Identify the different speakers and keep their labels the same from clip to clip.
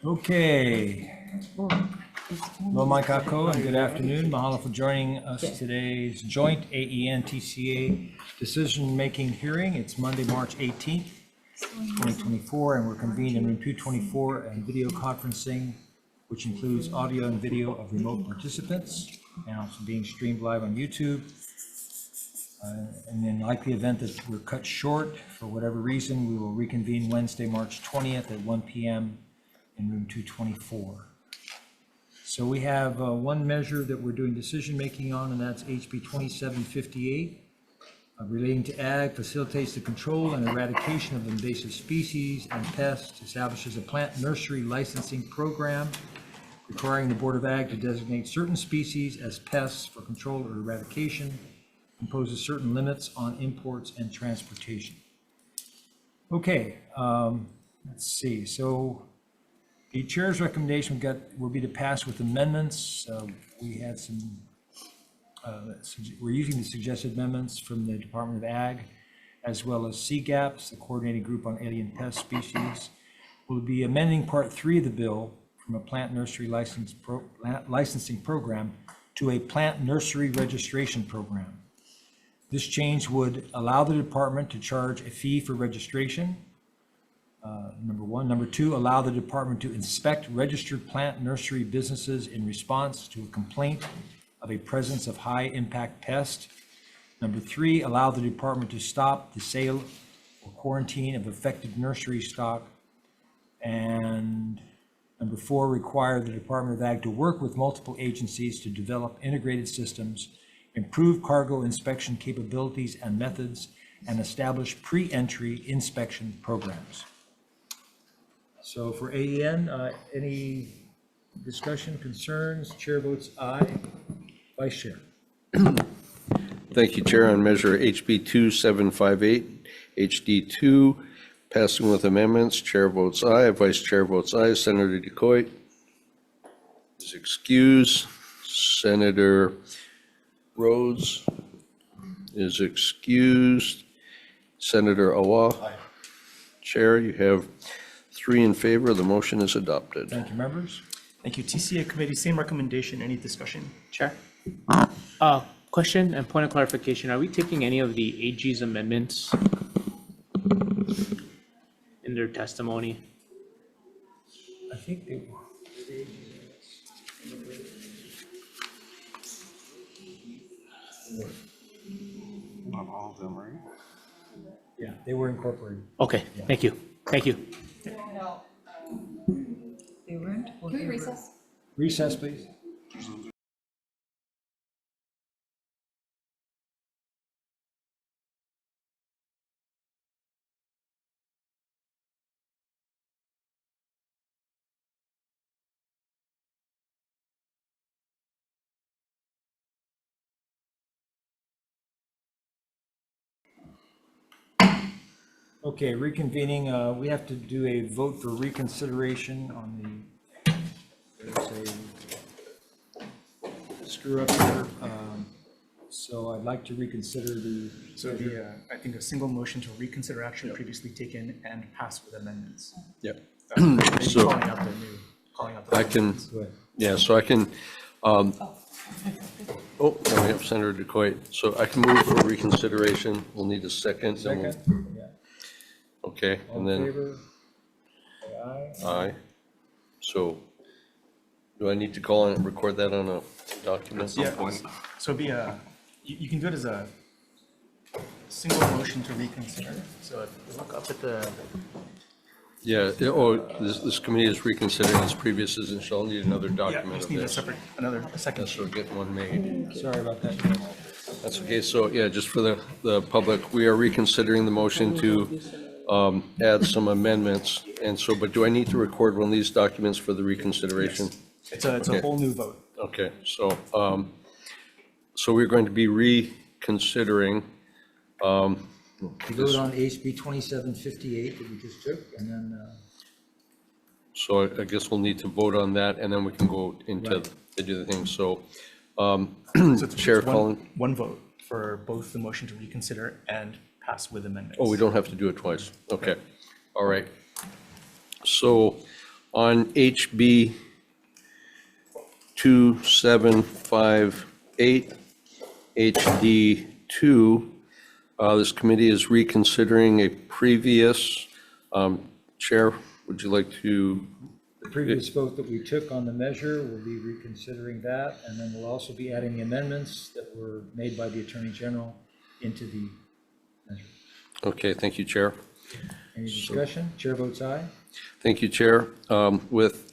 Speaker 1: Okay. Hello, Mike Ako, and good afternoon. Mahalo for joining us today's joint AEN-TCA decision-making hearing. It's Monday, March 18th, 2024, and we're convened in room 224 and video conferencing, which includes audio and video of remote participants, and also being streamed live on YouTube. And in the likely event that we're cut short for whatever reason, we will reconvene Wednesday, March 20th at 1 p.m. in room 224. So we have one measure that we're doing decision-making on, and that's HB 2758, relating to ag, facilitates the control and eradication of invasive species and pests, establishes a plant nursery licensing program requiring the Board of Ag to designate certain species as pests for control or eradication, imposes certain limits on imports and transportation. Okay, let's see. So the chair's recommendation will be to pass with amendments. We had some, we're using the suggested amendments from the Department of Ag, as well as CGAPS, the Coordinating Group on Alien Pest Species. We'll be amending Part 3 of the bill from a plant nursery licensing program to a plant nursery registration program. This change would allow the department to charge a fee for registration, number one. Number two, allow the department to inspect registered plant nursery businesses in response to a complaint of a presence of high impact pest. Number three, allow the department to stop the sale or quarantine of affected nursery stock. And number four, require the Department of Ag to work with multiple agencies to develop integrated systems, improve cargo inspection capabilities and methods, and establish pre-entry inspection programs. So for AEN, any discussion, concerns? Chair votes aye. Vice Chair.
Speaker 2: Thank you, Chair. On measure HB 2758, HD2, passing with amendments, Chair votes aye. Vice Chair votes aye. Senator DeCoit is excused. Senator Rhodes is excused. Senator Awa. Aye. Chair, you have 3 in favor. The motion is adopted.
Speaker 1: Thank you, members.
Speaker 3: Thank you. TCA committee, same recommendation. Any discussion?
Speaker 4: Chair. Question and point of clarification. Are we taking any of the AG's amendments in their testimony?
Speaker 1: I think they were.
Speaker 5: Not all of them, right?
Speaker 1: Yeah, they were incorporated.
Speaker 4: Okay, thank you. Thank you.
Speaker 6: No, they weren't. Can we recess?
Speaker 1: Recess, please. Okay, reconvening, we have to do a vote for reconsideration on the, there's a screw up here. So I'd like to reconsider the.
Speaker 3: So it'd be, I think, a single motion to reconsider action previously taken and pass with amendments.
Speaker 2: Yep.
Speaker 3: Maybe
Speaker 2: So
Speaker 3: calling out the
Speaker 2: I can,
Speaker 1: Go ahead.
Speaker 2: yeah, so I can, oh, we have Senator DeCoit. So I can move for reconsideration. We'll need a second. then we'll-
Speaker 1: Second? Yeah.
Speaker 2: Okay,
Speaker 1: All
Speaker 2: and
Speaker 1: in
Speaker 2: then
Speaker 1: favor? Say aye.
Speaker 2: aye. So do I need to call and record that on a document?
Speaker 3: Yeah, so it'd be you can do it as a single motion to reconsider. So if you look up at the,
Speaker 2: Yeah, this committee is reconsidering its previous decision. Shall need another
Speaker 3: yeah, you
Speaker 2: document
Speaker 3: just
Speaker 2: of
Speaker 3: need a
Speaker 2: this.
Speaker 3: separate, a second
Speaker 2: So
Speaker 3: sheet.
Speaker 2: get one made.
Speaker 1: Sorry about that.
Speaker 2: That's okay. So yeah, just for the public, we are reconsidering the motion to add some amendments. And so, but do I need to record one of these documents for the reconsideration?
Speaker 3: It's a
Speaker 2: Okay.
Speaker 3: whole new vote.
Speaker 2: Okay, so, so we're going to be reconsidering,
Speaker 1: We vote on HB 2758 that we just took, and then,
Speaker 2: so I guess we'll need to vote on that, and then we can go into
Speaker 1: Right.
Speaker 2: the other things. So,
Speaker 3: So it's
Speaker 2: Chair
Speaker 3: one-
Speaker 2: Collin?
Speaker 3: One vote for both the motion to reconsider and pass with amendments.
Speaker 2: oh, we don't have to do it twice. Okay, all right. So, On HB 2758, HD 2, this committee is reconsidering a previous, Chair, would you like to?
Speaker 1: The previous vote that we took on the measure, we'll be reconsidering that, and then we'll also be adding the amendments that were made by the Attorney General into the measure.
Speaker 2: Okay, thank you, Chair.
Speaker 1: Any discussion? Chair votes aye.
Speaker 2: Thank you, Chair. With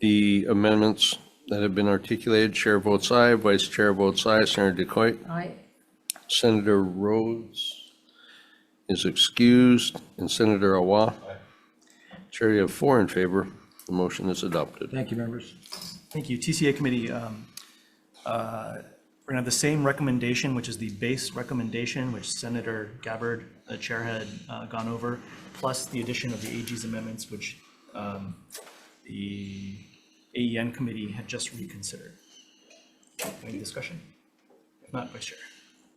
Speaker 2: the amendments that have been articulated, Chair votes aye, Vice Chair votes aye, Senator DeCoit.
Speaker 6: Aye.
Speaker 2: Senator Rhodes is excused, and Senator Awa. Chair, you have 4 in favor. The motion is adopted.
Speaker 1: Thank you, members.
Speaker 3: Thank you. TCA committee, we're gonna have the same recommendation, which is the base recommendation, which Senator Gabbard, the chair, had gone over, plus the addition of the AG's amendments, which the AEN committee had just reconsidered. Any discussion? If not, Vice Chair.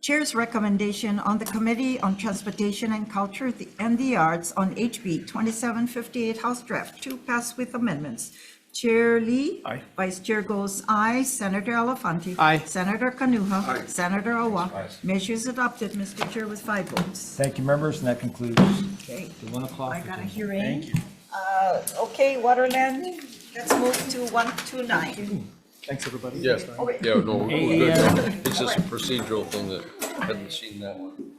Speaker 7: Chair's recommendation on the Committee on Transportation and Culture and the Arts on HB 2758 House Draft 2 passed with amendments. Chair Lee.
Speaker 3: Aye.
Speaker 7: Vice Chair goes aye. Senator Elafante.
Speaker 4: Aye.
Speaker 7: Senator Kanuha. Aye. Senator Awa. Measure is adopted, Mr. Chair, with 5 votes.
Speaker 1: Thank you, members, and that concludes
Speaker 7: Okay.
Speaker 1: the 1 o'clock.
Speaker 7: I got a
Speaker 1: agenda.
Speaker 7: hearing.
Speaker 1: Thank you.
Speaker 7: Okay, Waterland, let's move to 129.
Speaker 3: Thanks, everybody.
Speaker 2: Yeah,
Speaker 7: Oh, wait.
Speaker 2: yeah, no, we're
Speaker 1: AEN.
Speaker 2: good. It's just a procedural thing that hadn't seen that one.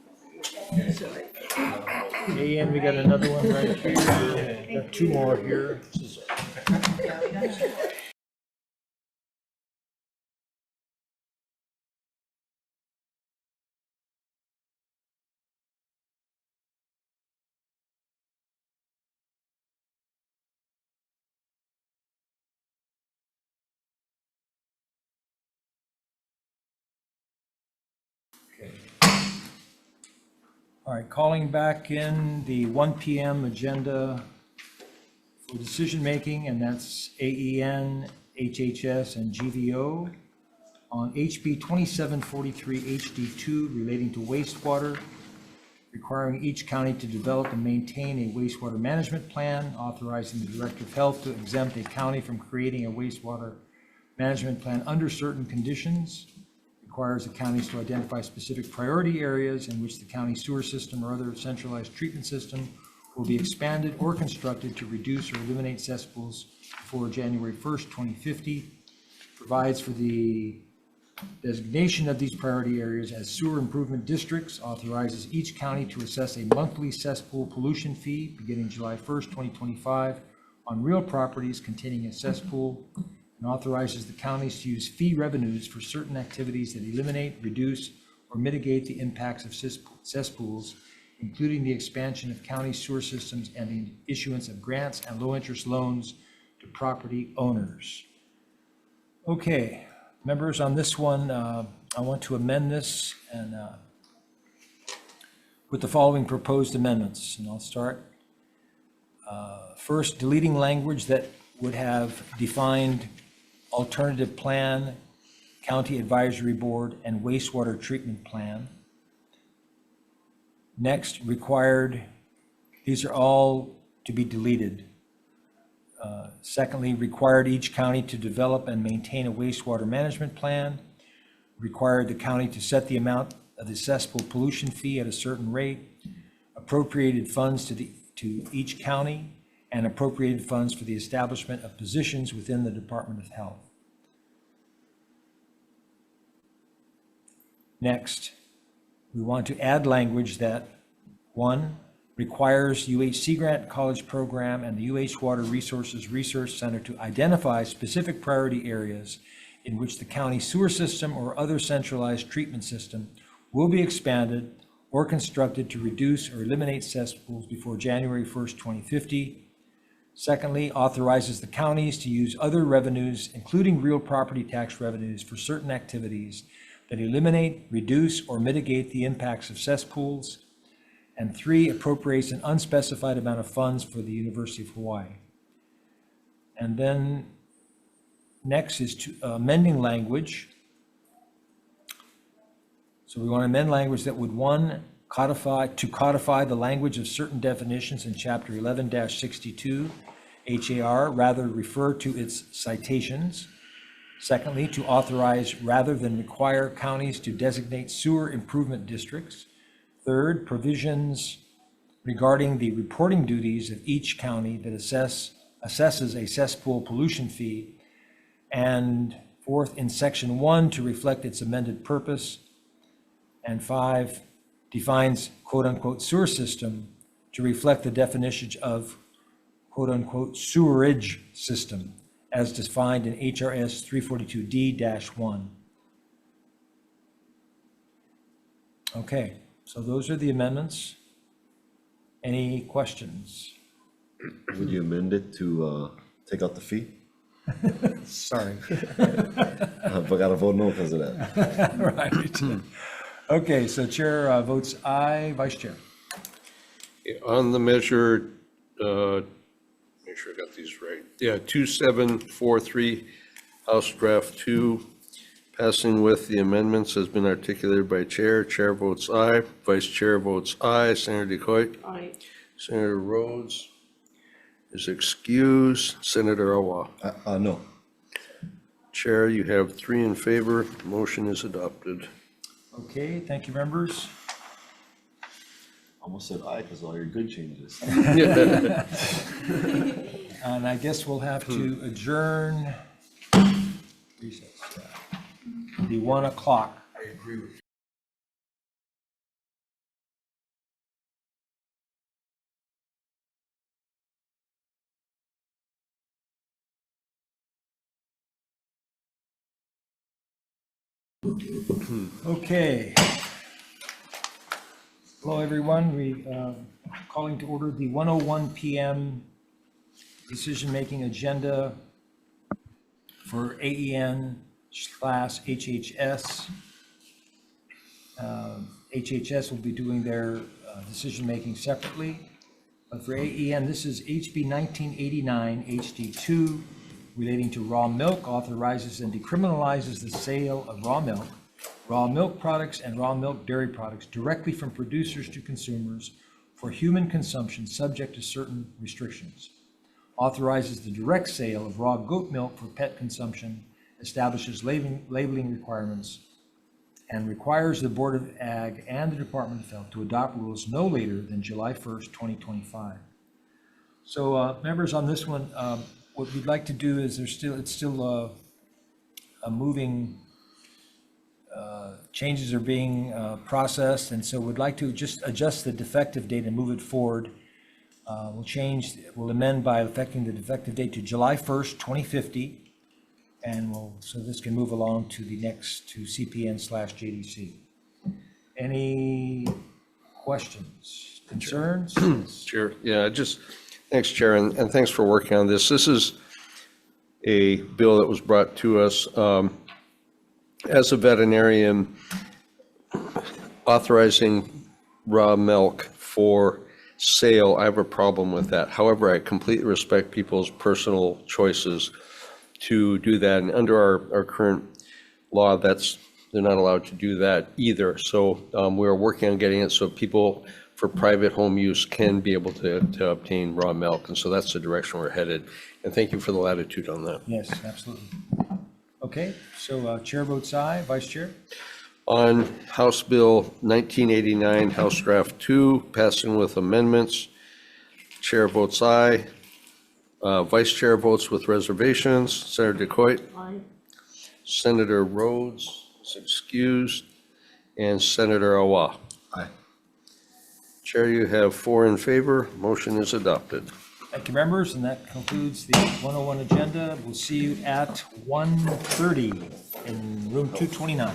Speaker 1: AEN, we got another one right here. Got 2 more here. All right, calling back in the 1 PM agenda for decision-making, and that's AEN, HHS, and GVO on HB 2743 HD2 relating to wastewater, requiring each county to develop and maintain a wastewater management plan, authorizing the Director of Health to exempt a county from creating a wastewater management plan under certain conditions, requires the counties to identify specific priority areas in which the county sewer system or other centralized treatment system will be expanded or constructed to reduce or eliminate cesspools before January 1st, 2050, provides for the designation of these priority areas as sewer improvement districts, authorizes each county to assess a monthly cesspool pollution fee beginning July 1st, 2025 on real properties containing a cesspool, and authorizes the counties to use fee revenues for certain activities that eliminate, reduce, or mitigate the impacts of cesspools, including the expansion of county sewer systems and the issuance of grants and low-interest loans to property owners. Okay, members, on this one, I want to amend this and with the following proposed amendments, and I'll start. First, deleting language that would have defined alternative plan, county advisory board, and wastewater treatment plan. Next, required, these are all to be deleted. Secondly, required each county to develop and maintain a wastewater management plan. Required the county to set the amount of the cesspool pollution fee at a certain rate. Appropriated funds to each county, and appropriated funds for the establishment of positions within the Department of Health. Next, we want to add language that, 1, requires UH Grant College Program and the UH Water Resources Research Center to identify specific priority areas in which the county sewer system or other centralized treatment system will be expanded or constructed to reduce or eliminate cesspools before January 1st, 2050. Secondly, authorizes the counties to use other revenues, including real property tax revenues, for certain activities that eliminate, reduce, or mitigate the impacts of cesspools. And 3, appropriates an unspecified amount of funds for the University of Hawaii. And then next is to amending language. So we want to amend language that would, 1, codify the language of certain definitions in Chapter 11-62, HAR, rather refer to its citations. Secondly, to authorize rather than require counties to designate sewer improvement districts. Third, provisions regarding the reporting duties of each county that assesses a cesspool pollution fee. And fourth, in section 1, to reflect its amended purpose. And 5, defines quote-unquote sewer system to reflect the definition of quote-unquote sewerage system as defined in HRS 342D-1. Okay, so those are the amendments. Any questions?
Speaker 8: Would you amend it to take out the fee?
Speaker 1: Sorry.
Speaker 8: But gotta vote no because of that.
Speaker 1: Right. Okay, so Chair votes aye. Vice Chair?
Speaker 2: On the measure, make sure I got these right. Yeah, 2743, House Draft 2, passing with the amendments has been articulated by Chair. Chair votes aye. Vice Chair votes aye. Senator DeCoit?
Speaker 6: Aye.
Speaker 2: Senator Rhodes is excused. Senator Awa?
Speaker 8: No.
Speaker 2: Chair, you have 3 in favor. Motion is adopted.
Speaker 1: Okay, thank you, members.
Speaker 8: Almost said aye because all your good changes.
Speaker 1: And I guess we'll have to adjourn. Recess. It'll be 1 o'clock. I agree with you. Okay. Hello, everyone. We calling to order the 1:01 PM decision-making agenda for AEN/HHS. HHS will be doing their decision-making separately. But for AEN, this is HB 1989 HD2 relating to raw milk, authorizes and decriminalizes the sale of raw milk products, and raw milk dairy products directly from producers to consumers for human consumption, subject to certain restrictions. Authorizes the direct sale of raw goat milk for pet consumption, establishes labeling requirements, and requires the Board of Ag and the Department of Health to adopt rules no later than July 1st, 2025. So members, on this one, what we'd like to do is it's still a moving, changes are being processed, and so we'd like to just adjust the defective date and move it forward. We'll amend by affecting the defective date to July 1st, 2050, and so this can move along to the next, to CPN/JDC. Any questions, concerns?
Speaker 2: Chair, yeah, thanks, Chair, and thanks for working on this. This is a bill that was brought to us. As a veterinarian, authorizing raw milk for sale, I have a problem with that. However, I completely respect people's personal choices to do that. And under our current law, they're not allowed to do that either. So we're working on getting it so people for private home use can be able to obtain raw milk. And so that's the direction we're headed. And thank you for the latitude on that.
Speaker 1: Yes, absolutely. Okay, so Chair votes aye. Vice Chair?
Speaker 2: On House Bill 1989, House Draft 2, passing with amendments, Chair votes aye. Vice Chair votes with reservations. Senator DeCoit?
Speaker 6: Aye.
Speaker 2: Senator Rhodes is excused. And Senator Awa?
Speaker 8: Aye.
Speaker 2: Chair, you have 4 in favor. Motion is adopted.
Speaker 1: Thank you, members, and that concludes the 101 agenda. We'll see you at 1:30 in room 229.